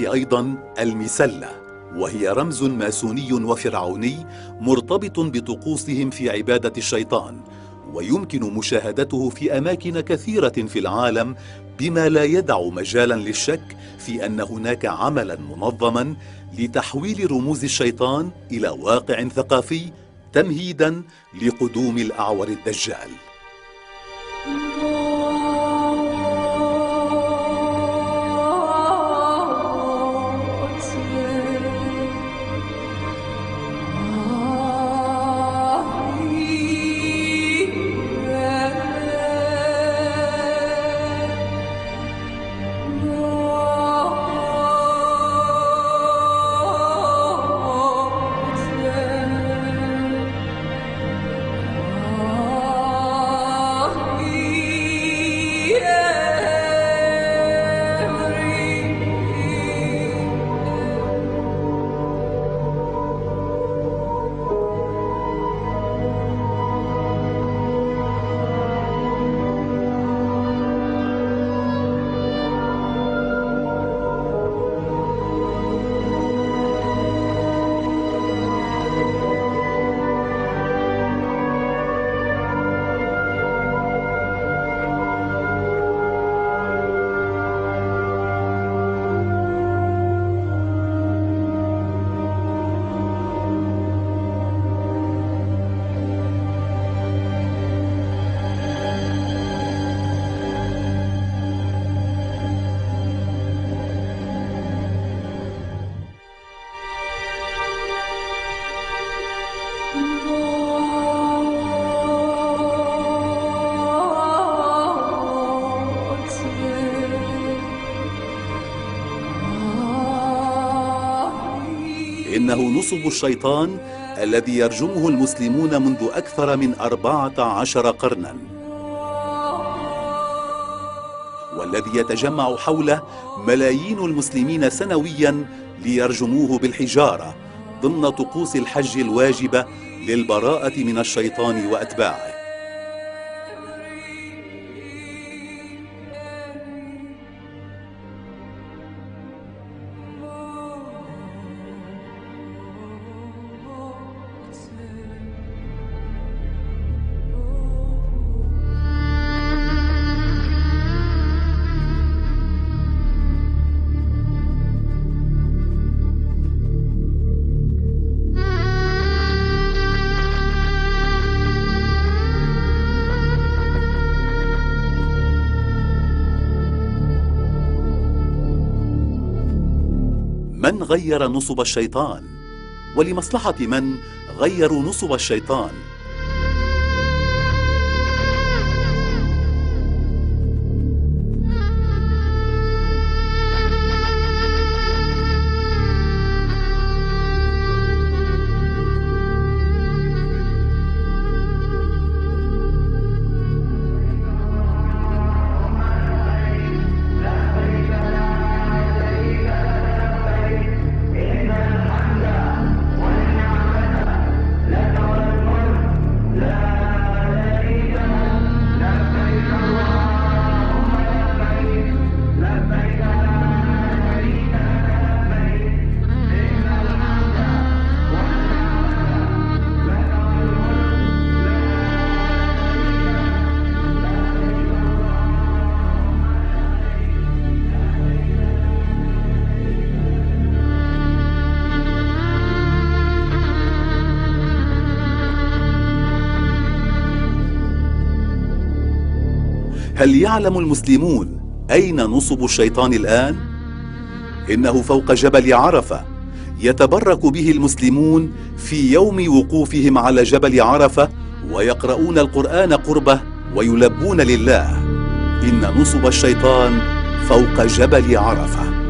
أيضا المسلة، وهي رمز ماسوني وفرعوني مرتبط بطقوسهم في عبادة الشيطان، ويمكن مشاهدته في أماكن كثيرة في العالم، بما لا يدع مجالا للشك في أن هناك عملا منظما لتحويل رموز الشيطان إلى واقع ثقافي تمهيدا لقدوم الأعور الدجال. إنه نصب الشيطان الذي يرجمه المسلمون منذ أكثر من 14 قرنا، والذي يتجمع حوله ملايين المسلمين سنويا ليرجموه بالحجارة ضمن طقوس الحج الواجبة للبراءة من الشيطان وأتباعه. من غير نصب الشيطان؟ ولمصلحة من غيروا نصب الشيطان؟ هل يعلم المسلمون أين نصب الشيطان الآن؟ إنه فوق جبل عرفة، يتبرك به المسلمون في يوم وقوفهم على جبل عرفة، ويقرؤون القرآن قربه ويلبون لله. إن نصب الشيطان فوق جبل عرفة.